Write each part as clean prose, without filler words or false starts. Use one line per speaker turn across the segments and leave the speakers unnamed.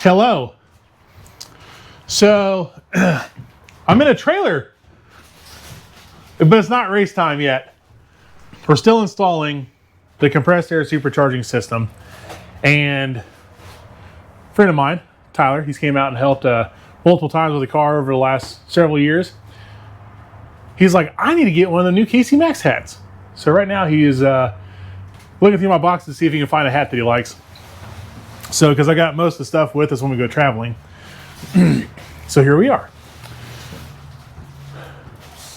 Hello. So I'm in a trailer, but it's not race time yet. We're still installing the compressed air supercharging system, and a friend of mine, Tyler, he's came out and helped multiple times with the car over the last several years. He's like, I need to get one of the new KC Maxx hats. So right now he is looking through my box to see if he can find a hat that he likes. So, because I got most of the stuff with us when we go traveling. So here we are.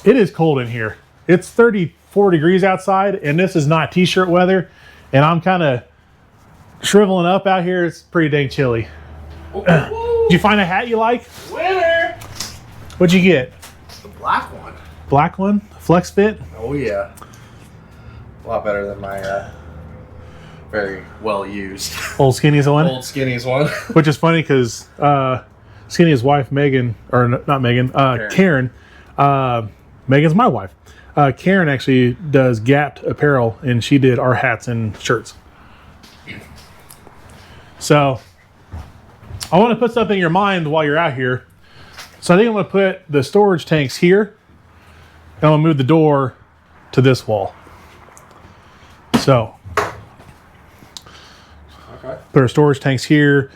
It is cold in here. It's 34 degrees outside, and this is not t-shirt weather, and I'm kind of shriveling up out here. It's pretty dang chilly. Did you find a hat you like?
Winner!
What'd you get?
The black one.
Black one? Flex fit?
Oh yeah. A lot better than my very well used
Old Skinny's one?
Old Skinny's one.
Which is funny because Skinny's wife, Megan, or not Megan, Karen, Megan's my wife. Karen actually does Gapped apparel, and she did our hats and shirts. So I want to put something in your mind while you're out here. So I think I'm going to put the storage tanks here, and I'm going to move the door to this wall. So
Okay.
put our storage tanks here,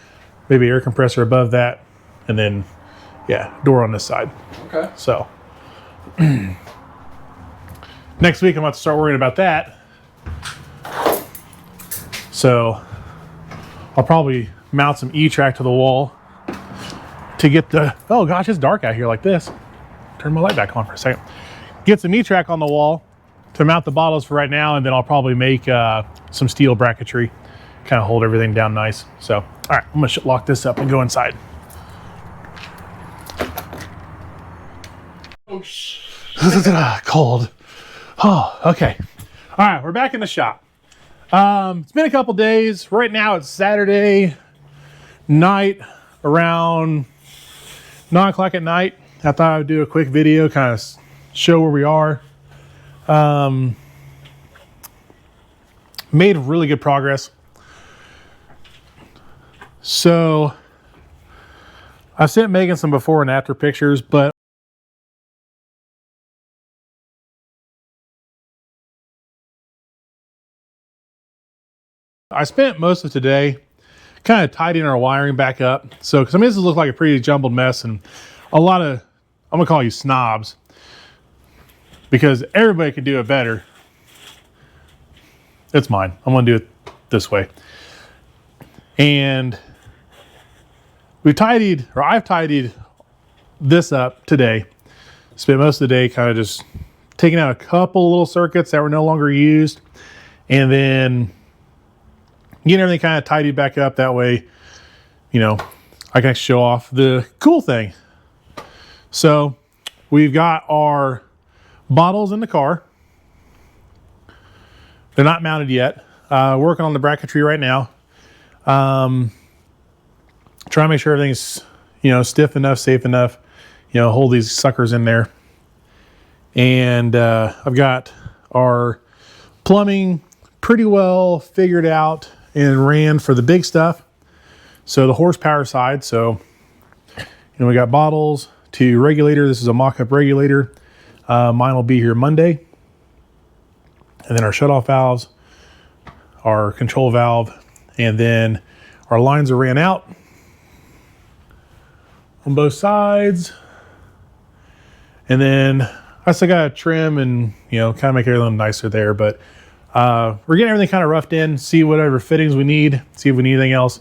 maybe air compressor above that, and then, yeah, door on this side.
Okay.
So next week I'm about to start worrying about that. So I'll probably mount some E-track to the wall to get the, oh gosh, it's dark out here like this. Turn my light back on for a second. Get some E-track on the wall to mount the bottles for right now, and then I'll probably make some steel bracketry, kind of hold everything down nice. So, all right, I'm gonna lock this up and go inside.
Oh shh.
Cold. Oh, okay. All right, we're back in the shop. It's been a couple days. Right now it's Saturday night around 9 o'clock at night. I thought I would do a quick video, kind of show where we are. Made really good progress. So I sent Megan some before and after pictures, but I spent most of today kind of tidying our wiring back up. So, because I mean, this looks like a pretty jumbled mess, and a lot of, I'm gonna call you snobs, because everybody could do it better. It's mine. I'm gonna do it this way. And I've tidied this up today. Spent most of the day kind of just taking out a couple little circuits that were no longer used, and then getting everything kind of tidied back up. That way, you know, I can show off the cool thing. So we've got our bottles in the car. They're not mounted yet. Working on the bracketry right now. Trying to make sure everything's, you know, stiff enough, safe enough, you know, hold these suckers in there. And I've got our plumbing pretty well figured out and ran for the big stuff. So the horsepower side, so, you know, we got bottles to regulator. This is a mock-up regulator. Mine will be here Monday. And then our shutoff valves, our control valve, and then our lines are ran out on both sides. And then I still got to trim and, you know, kind of make everything nicer there. But we're getting everything kind of roughed in, see whatever fittings we need, see if we need anything else.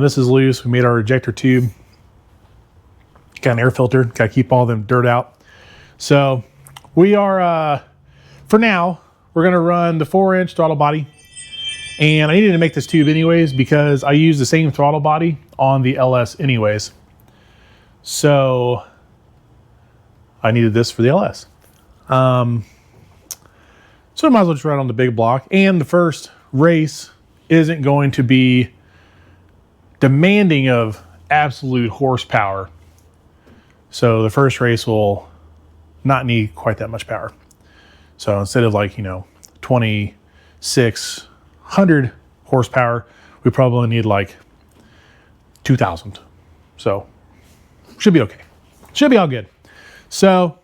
This is loose. We made our ejector tube. Got an air filter, got to keep all them dirt out. So we are, for now, we're going to run the 4-inch throttle body. And I needed to make this tube anyways because I use the same throttle body on the LS anyways. So I needed this for the LS. So I might as well just run on the big block. And the first race isn't going to be demanding of absolute horsepower. So the first race will not need quite that much power. So instead of, like, you know, 2600 horsepower, we probably need like 2,000. So should be okay. Should be all good. So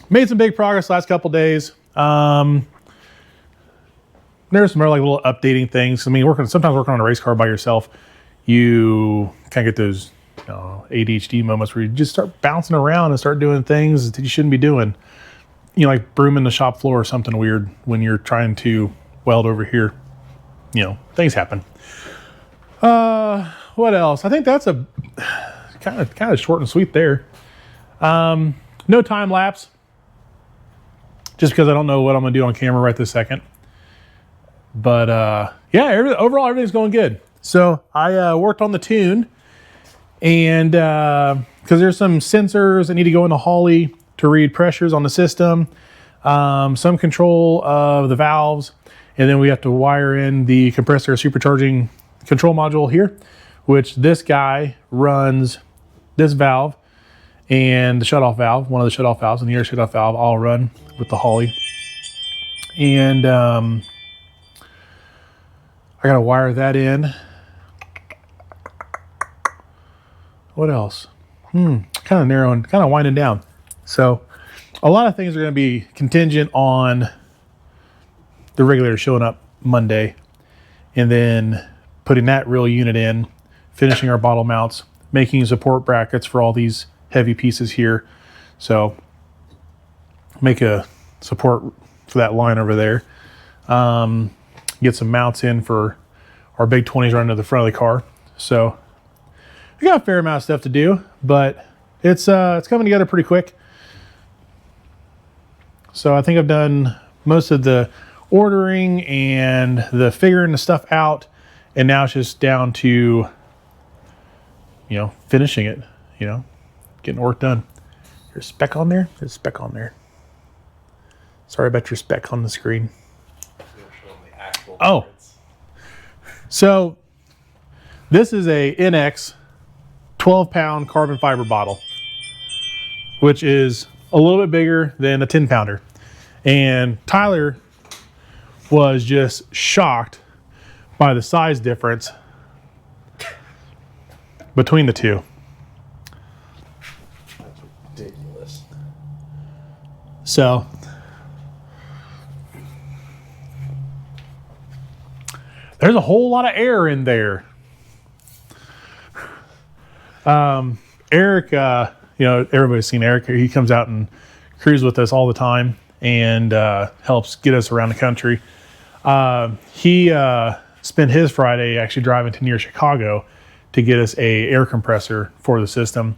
made some big progress last couple days. There's some more like little updating things. I mean, sometimes working on a race car by yourself, you kind of get those ADHD moments where you just start bouncing around and start doing things that you shouldn't be doing. You know, like brooming the shop floor or something weird when you're trying to weld over here. You know, things happen. What else? I think that's a kind of short and sweet there. No time lapse, just because I don't know what I'm gonna do on camera right this second. But yeah, overall everything's going good. So I worked on the tune, and because there's some sensors that need to go in the Holley to read pressures on the system, some control of the valves, and then we have to wire in the compressor supercharging control module here, which this guy runs this valve and the shutoff valve, one of the shutoff valves, and the air shutoff valve all run with the Holley. And I gotta wire that in. What else? Kind of narrowing, kind of winding down. So a lot of things are gonna be contingent on the regulator showing up Monday, and then putting that real unit in, finishing our bottle mounts, making support brackets for all these heavy pieces here. So make a support for that line over there. Get some mounts in for our big 20s running to the front of the car. So we got a fair amount of stuff to do, but it's coming together pretty quick. So I think I've done most of the ordering and the figuring the stuff out, and now it's just down to, finishing it, getting work done. There's a speck on there. There's a speck on there. Sorry about your speck on the screen. Oh, so this is a NX 12-pound carbon fiber bottle, which is a little bit bigger than a 10-pounder. And Tyler was just shocked by the size difference between the two.
That's ridiculous.
So there's a whole lot of air in there. Eric, everybody's seen Eric. He comes out and cruises with us all the time and helps get us around the country. He spent his Friday actually driving to near Chicago to get us a air compressor for the system,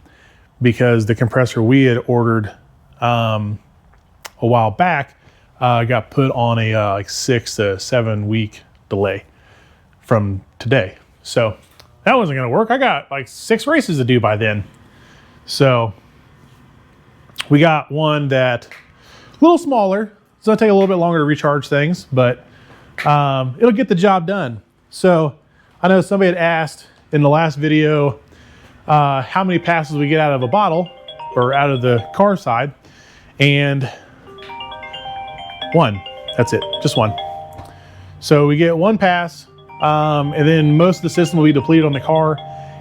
because the compressor we had ordered a while back got put on a 6 to 7 week delay from today. So that wasn't going to work. I got like 6 races to do by then. So we got one that a little smaller. It's going to take a little bit longer to recharge things, but it'll get the job done. So I know somebody had asked in the last video how many passes we get out of a bottle or out of the car side, and one. That's it, just one. So we get one pass, and then most of the system will be depleted on the car,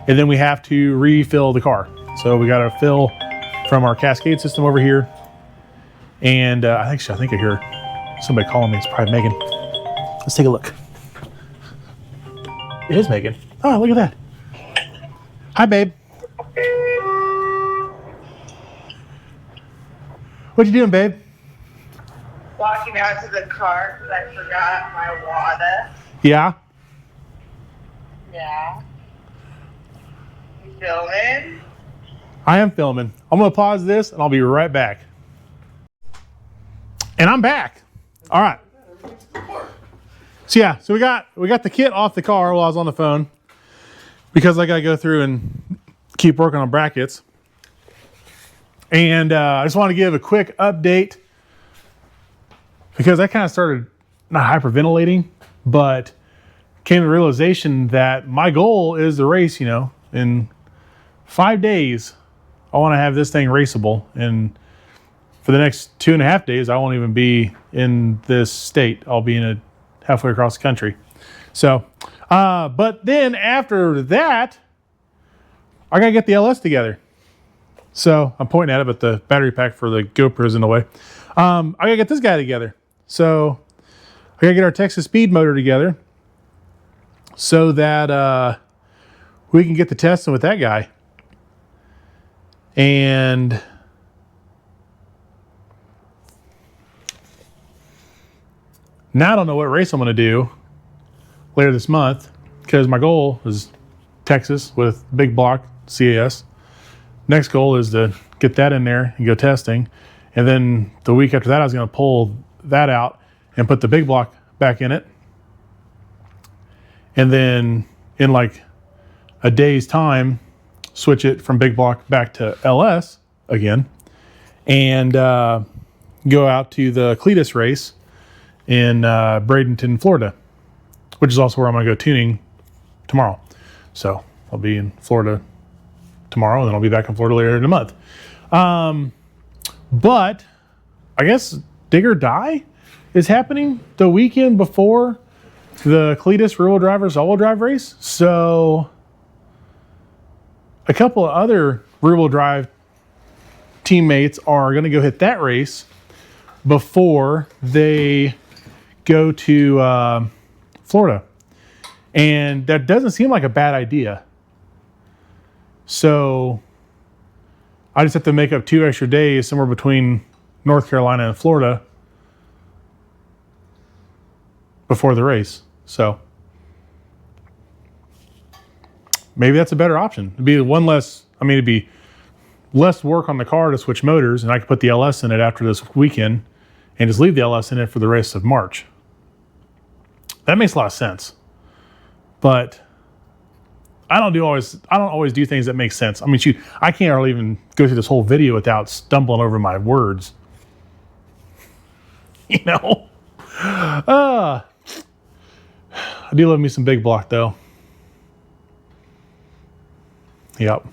and then we have to refill the car. So we got to fill from our Cascade system over here, and I think I hear somebody calling me. It's probably Megan. Let's take a look. It is Megan. Oh, look at that. Hi, babe. What you doing, babe?
Walking out to the car because I forgot my water.
Yeah?
Yeah. You filming?
I am filming. I'm going to pause this, and I'll be right back. And I'm back. All right. So we got the kit off the car while I was on the phone, because I got to go through and keep working on brackets. And I just want to give a quick update, because I kind of started not hyperventilating, but came to the realization that my goal is to race, in 5 days, I want to have this thing raceable. And for the next 2.5 days, I won't even be in this state. I'll be halfway across the country. So, but then after that, I got to get the LS together. So I'm pointing at it, but the battery pack for the GoPro is in the way. I got to get this guy together. So I got to get our Texas Speed motor together so that we can get the testing with that guy. And now I don't know what race I'm going to do later this month, because my goal is Texas with big block CAS. Next goal is to get that in there and go testing. And then the week after that, I was going to pull that out and put the big block back in it. And then in like a day's time, switch it from big block back to LS again, and go out to the Cletus race in Bradenton, Florida, which is also where I'm going to go tuning tomorrow. So I'll be in Florida tomorrow, and then I'll be back in Florida later in the month. But I guess Dig or Die is happening the weekend before the Cletus rear-wheel drive versus all-wheel drive race. So a couple of other rear-wheel drive teammates are going to go hit that race before they go to Florida. And that doesn't seem like a bad idea. So I just have to make up 2 extra days somewhere between North Carolina and Florida before the race. So maybe that's a better option. It'd be one less, it'd be less work on the car to switch motors, and I could put the LS in it after this weekend and just leave the LS in it for the rest of March. That makes a lot of sense. But I don't always do things that make sense. Shoot, I can't hardly even go through this whole video without stumbling over my words. I do love me some big block though. Yep.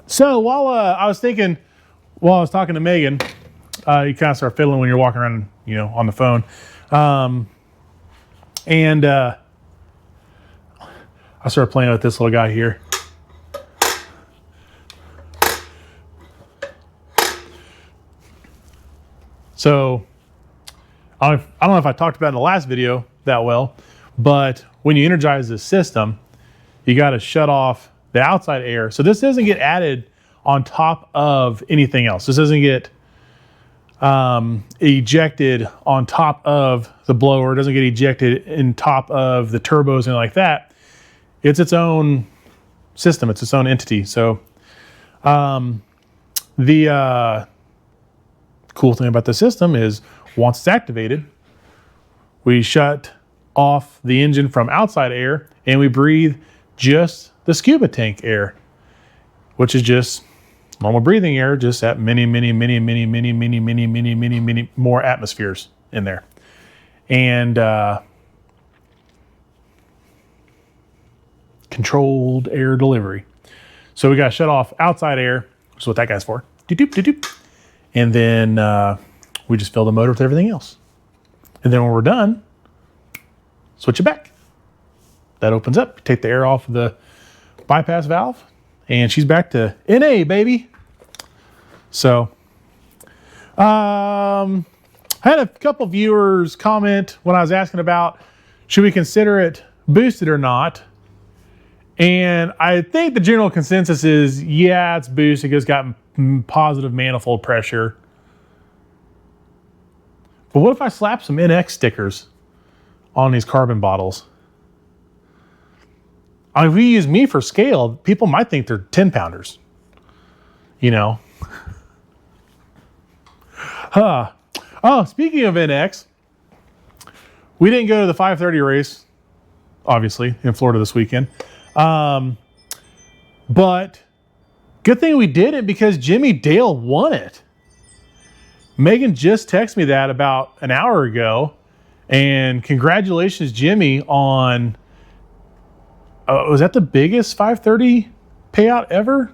So while I was talking to Megan, you kind of start fiddling when you're walking around, on the phone. And I started playing with this little guy here. So I don't know if I talked about it in the last video that well, but when you energize this system, you got to shut off the outside air. So this doesn't get added on top of anything else. This doesn't get ejected on top of the blower. It doesn't get ejected in top of the turbos and like that. It's its own system. It's its own entity. So the cool thing about the system is once it's activated, we shut off the engine from outside air and we breathe just the scuba tank air, which is just normal breathing air, just at many more atmospheres in there. And controlled air delivery. So we got to shut off outside air, which is what that guy's for. And then we just fill the motor with everything else. And then when we're done, switch it back. That opens up, take the air off of the bypass valve, and she's back to NA, baby. So, I had a couple viewers comment when I was asking about should we consider it boosted or not. And I think the general consensus is, yeah, it's boosted because it's got positive manifold pressure. But what if I slap some NX stickers on these carbon bottles? If we use me for scale, people might think they're 10-pounders. Oh, speaking of NX, we didn't go to the 530 race, obviously, in Florida this weekend. But good thing we did it because Jimmy Dale won it. Megan just texted me that about an hour ago. And congratulations, Jimmy, on... was that the biggest 530 payout ever?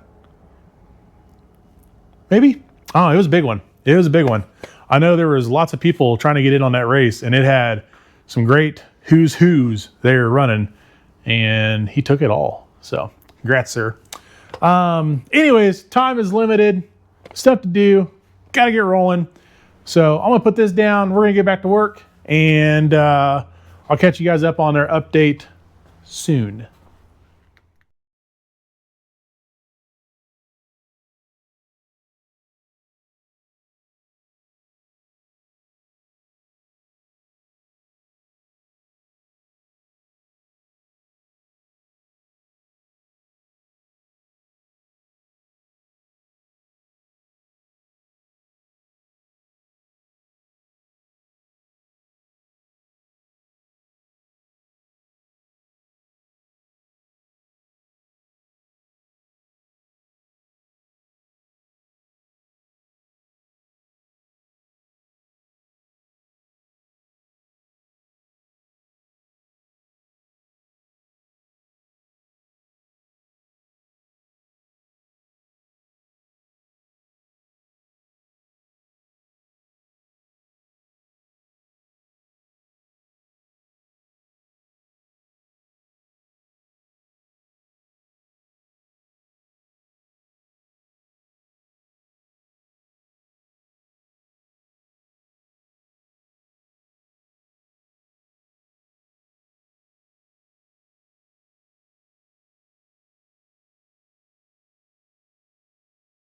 Maybe? It was a big one. It was a big one. I know there was lots of people trying to get in on that race, and it had some great who's there running, and he took it all. So congrats, sir. Anyways, time is limited, stuff to do, got to get rolling. So I'm going to put this down. We're going to get back to work, and I'll catch you guys up on their update soon.